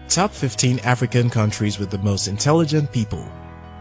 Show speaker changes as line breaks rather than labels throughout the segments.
Top 15 African countries with the most intelligent people.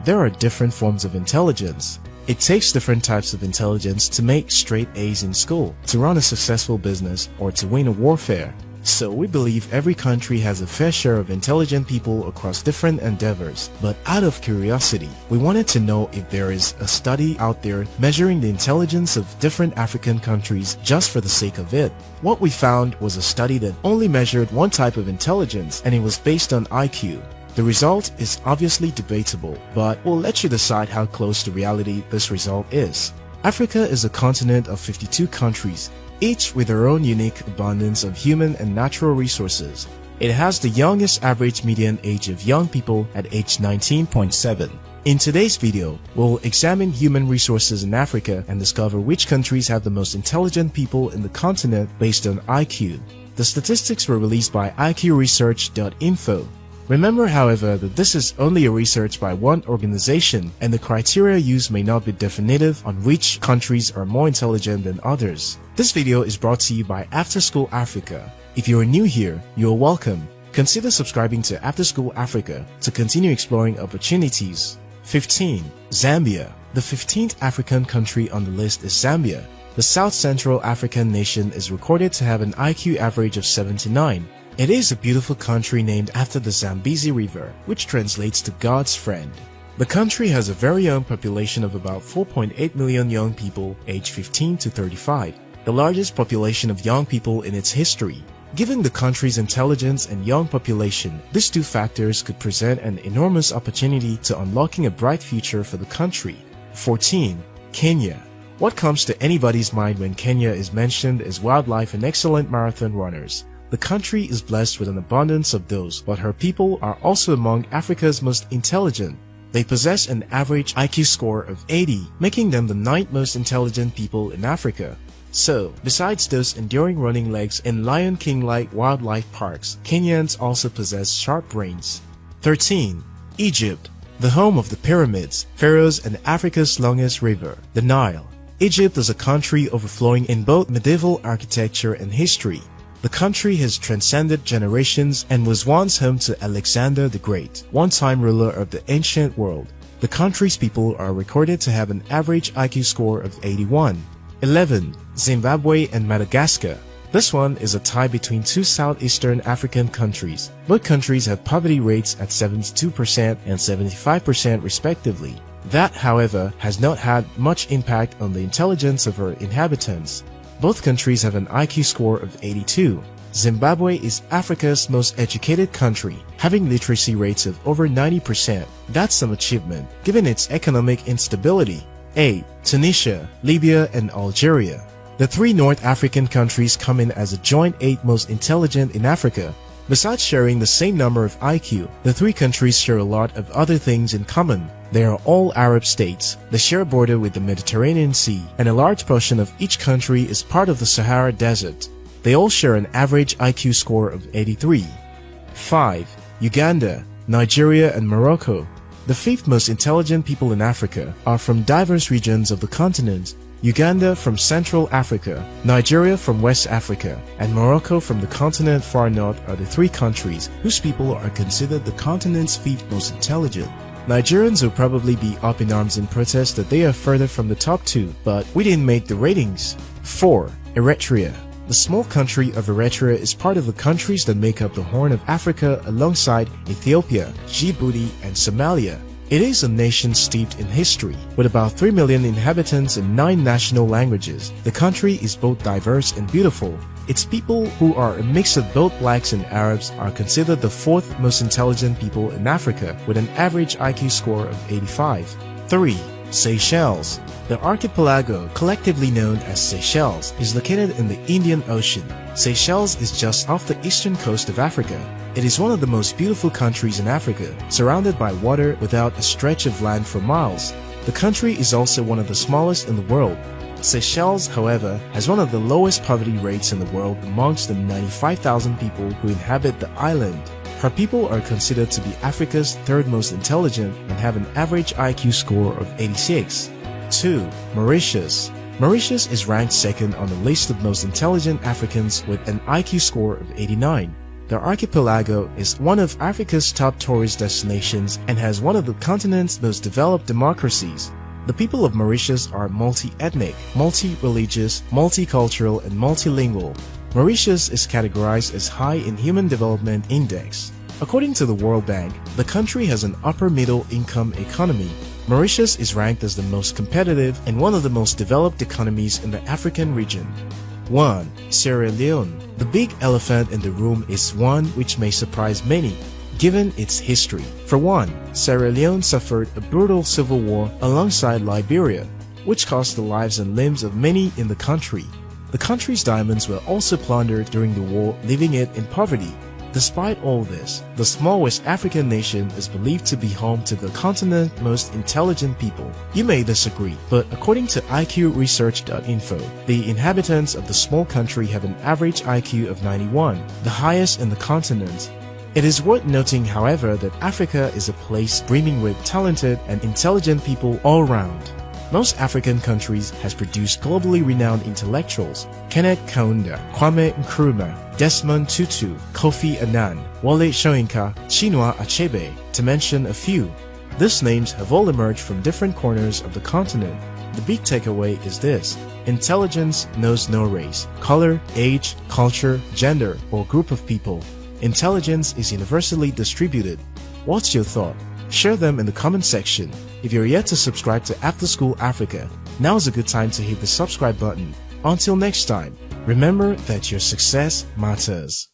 There are different forms of intelligence. It takes different types of intelligence to make straight A's in school, to run a successful business, or to win a warfare. So we believe every country has a fair share of intelligent people across different endeavors. But out of curiosity, we wanted to know if there is a study out there measuring the intelligence of different African countries just for the sake of it. What we found was a study that only measured one type of intelligence, and it was based on IQ. The result is obviously debatable, but we'll let you decide how close to reality this result is. Africa is a continent of 52 countries, each with their own unique abundance of human and natural resources. It has the youngest average median age of young people at age 19.7. In today's video, we'll examine human resources in Africa and discover which countries have the most intelligent people in the continent based on IQ. The statistics were released by IQresearch.info. Remember, however, that this is only a research by one organization, and the criteria used may not be definitive on which countries are more intelligent than others. This video is brought to you by After School Africa. If you are new here, you are welcome. Consider subscribing to After School Africa to continue exploring opportunities. 15. Zambia. The 15th African country on the list is Zambia. The South Central African nation is recorded to have an IQ average of 79. It is a beautiful country named after the Zambezi River, which translates to God's friend. The country has a very young population of about 4.8 million young people aged 15 to 35, the largest population of young people in its history. Given the country's intelligence and young population, these two factors could present an enormous opportunity to unlocking a bright future for the country. 14. Kenya. What comes to anybody's mind when Kenya is mentioned is wildlife and excellent marathon runners. The country is blessed with an abundance of those, but her people are also among Africa's most intelligent. They possess an average IQ score of 80, making them the 9th most intelligent people in Africa. So, besides those enduring running legs and Lion King-like wildlife parks, Kenyans also possess sharp brains. 13. Egypt. The home of the pyramids, pharaohs, and Africa's longest river, the Nile. Egypt is a country overflowing in both medieval architecture and history. The country has transcended generations and was once home to Alexander the Great, one-time ruler of the ancient world. The country's people are recorded to have an average IQ score of 81. 11. Zimbabwe and Madagascar. This one is a tie between two southeastern African countries. Both countries have poverty rates at 72% and 75% respectively. That, however, has not had much impact on the intelligence of her inhabitants. Both countries have an IQ score of 82. Zimbabwe is Africa's most educated country, having literacy rates of over 90%. That's some achievement, given its economic instability. 8. Tunisia, Libya, and Algeria. The three North African countries come in as a joint 8th most intelligent in Africa. Besides sharing the same number of IQ, the three countries share a lot of other things in common. They are all Arab states, they share a border with the Mediterranean Sea, and a large portion of each country is part of the Sahara Desert. They all share an average IQ score of 83. 5. Uganda, Nigeria, and Morocco. The 5th most intelligent people in Africa are from diverse regions of the continent. Uganda from Central Africa, Nigeria from West Africa, and Morocco from the continent far north are the three countries whose people are considered the continent's 5th most intelligent. Nigerians will probably be up in arms in protest that they are further from the top 2, but we didn't make the ratings. 4. Eritrea. The small country of Eritrea is part of the countries that make up the Horn of Africa alongside Ethiopia, Djibouti, and Somalia. It is a nation steeped in history. With about 3 million inhabitants and 9 national languages, the country is both diverse and beautiful. Its people, who are a mix of both blacks and Arabs, are considered the 4th most intelligent people in Africa with an average IQ score of 85. 3. Seychelles. The archipelago, collectively known as Seychelles, is located in the Indian Ocean. Seychelles is just off the eastern coast of Africa. It is one of the most beautiful countries in Africa, surrounded by water without a stretch of land for miles. The country is also one of the smallest in the world. Seychelles, however, has one of the lowest poverty rates in the world amongst the 95,000 people who inhabit the island. Her people are considered to be Africa's 3rd most intelligent and have an average IQ score of 86. 2. Mauritius. Mauritius is ranked 2nd on the list of most intelligent Africans with an IQ score of 89. The archipelago is one of Africa's top tourist destinations and has one of the continent's most developed democracies. The people of Mauritius are multi-ethnic, multi-religious, multicultural, and multilingual. Mauritius is categorized as high in Human Development Index. According to the World Bank, the country has an upper-middle income economy. Mauritius is ranked as the most competitive and one of the most developed economies in the African region. 1. Sierra Leone. The big elephant in the room is one which may surprise many, given its history. For one, Sierra Leone suffered a brutal civil war alongside Liberia, which cost the lives and limbs of many in the country. The country's diamonds were also plundered during the war, leaving it in poverty. Despite all this, the small West African nation is believed to be home to the continent's most intelligent people. You may disagree, but according to IQresearch.info, the inhabitants of the small country have an average IQ of 91, the highest in the continent. It is worth noting, however, that Africa is a place brimming with talented and intelligent people all around. Most African countries has produced globally renowned intellectuals: Kenneth Kaunda, Kwame Nkrumah, Desmond Tutu, Kofi Annan, Wole Soyinka, Chinua Achebe, to mention a few. These names have all emerged from different corners of the continent. The big takeaway is this: intelligence knows no race, color, age, culture, gender, or group of people. Intelligence is universally distributed. What's your thought? Share them in the comment section. If you're yet to subscribe to After School Africa, now's a good time to hit the subscribe button. Until next time, remember that your success matters.